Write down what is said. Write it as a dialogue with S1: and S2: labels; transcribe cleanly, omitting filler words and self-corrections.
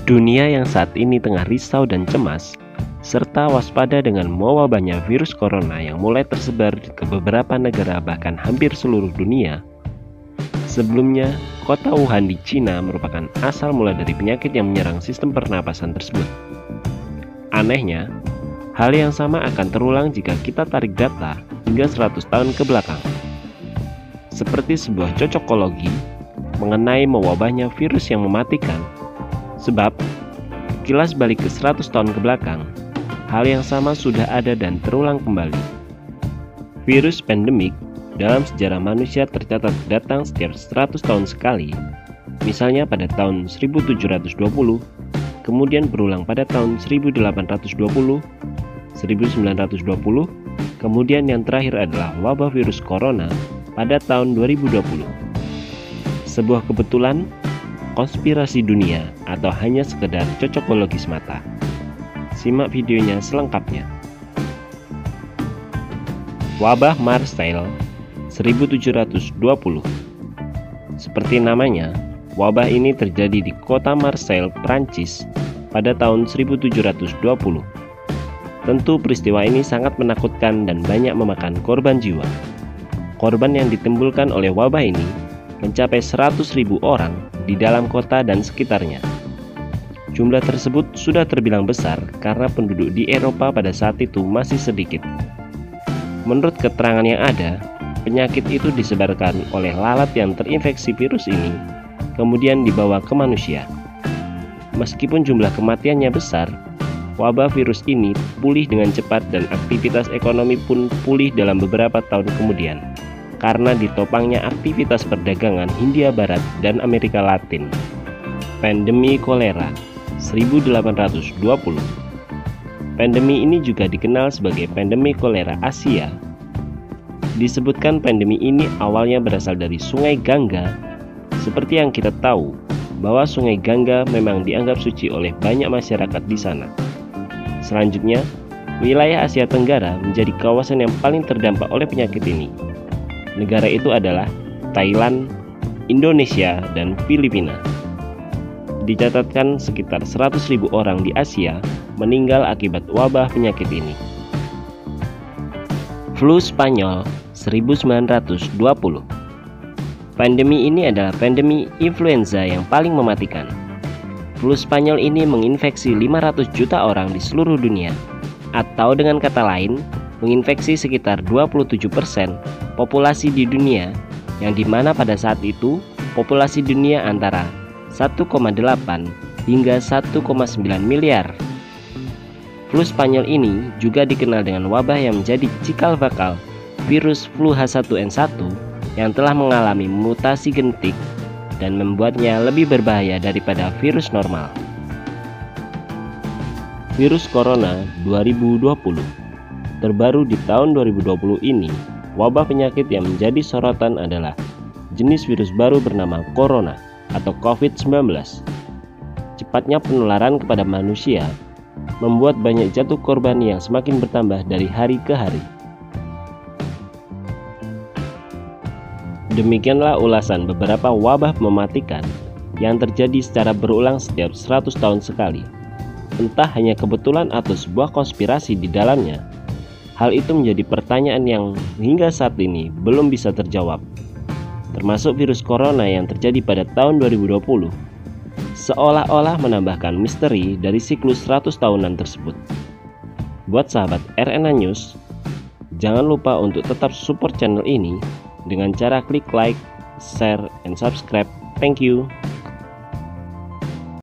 S1: Dunia yang saat ini tengah risau dan cemas, serta waspada dengan mewabahnya virus corona yang mulai tersebar ke beberapa negara bahkan hampir seluruh dunia. Sebelumnya, kota Wuhan di Cina merupakan asal mula dari penyakit yang menyerang sistem pernapasan tersebut. Anehnya, hal yang sama akan terulang jika kita tarik data hingga 100 tahun ke belakang. Seperti sebuah cocokologi mengenai mewabahnya virus yang mematikan. Sebab, kilas balik ke 100 tahun ke belakang, hal yang sama sudah ada dan terulang kembali. Virus pandemik dalam sejarah manusia tercatat datang setiap 100 tahun sekali, misalnya pada tahun 1720, kemudian berulang pada tahun 1820, 1920, kemudian yang terakhir adalah wabah virus corona pada tahun 2020. Sebuah kebetulan, konspirasi dunia, atau hanya sekedar cocokologi semata? Simak videonya selengkapnya. Wabah Marseille 1720. Seperti namanya, wabah ini terjadi di kota Marseille, Prancis pada tahun 1720. Tentu peristiwa ini sangat menakutkan dan banyak memakan korban jiwa. Korban yang ditimbulkan oleh wabah ini mencapai 100.000 orang di dalam kota dan sekitarnya. Jumlah tersebut sudah terbilang besar karena penduduk di Eropa pada saat itu masih sedikit. Menurut keterangan yang ada, penyakit itu disebarkan oleh lalat yang terinfeksi virus ini, kemudian dibawa ke manusia. Meskipun jumlah kematiannya besar, wabah virus ini pulih dengan cepat dan aktivitas ekonomi pun pulih dalam beberapa tahun kemudian, karena ditopangnya aktivitas perdagangan Hindia Barat dan Amerika Latin. Pandemi kolera 1820. Pandemi ini juga dikenal sebagai pandemi kolera Asia. Disebutkan pandemi ini awalnya berasal dari Sungai Gangga. Seperti yang kita tahu, bahwa Sungai Gangga memang dianggap suci oleh banyak masyarakat di sana. Selanjutnya, wilayah Asia Tenggara menjadi kawasan yang paling terdampak oleh penyakit ini. Negara itu adalah Thailand, Indonesia, dan Filipina. Dicatatkan sekitar 100.000 orang di Asia meninggal akibat wabah penyakit ini. Flu Spanyol 1920. Pandemi ini adalah pandemi influenza yang paling mematikan. Flu Spanyol ini menginfeksi 500 juta orang di seluruh dunia, atau dengan kata lain, menginfeksi sekitar 27% populasi di dunia, yang dimana pada saat itu populasi dunia antara 1,8 hingga 1,9 miliar. Flu Spanyol ini juga dikenal dengan wabah yang menjadi cikal bakal virus flu H1N1 yang telah mengalami mutasi genetik dan membuatnya lebih berbahaya daripada virus normal. Virus Corona 2020. Terbaru di tahun 2020 ini, wabah penyakit yang menjadi sorotan adalah jenis virus baru bernama Corona atau COVID-19. Cepatnya penularan kepada manusia membuat banyak jatuh korban yang semakin bertambah dari hari ke hari. Demikianlah ulasan beberapa wabah mematikan yang terjadi secara berulang setiap 100 tahun sekali. Entah hanya kebetulan atau sebuah konspirasi di dalamnya, hal itu menjadi pertanyaan yang hingga saat ini belum bisa terjawab. Termasuk virus corona yang terjadi pada tahun 2020, seolah-olah menambahkan misteri dari siklus 100 tahunan tersebut. Buat sahabat RNA News, jangan lupa untuk tetap support channel ini dengan cara klik like, share, and subscribe. Thank you.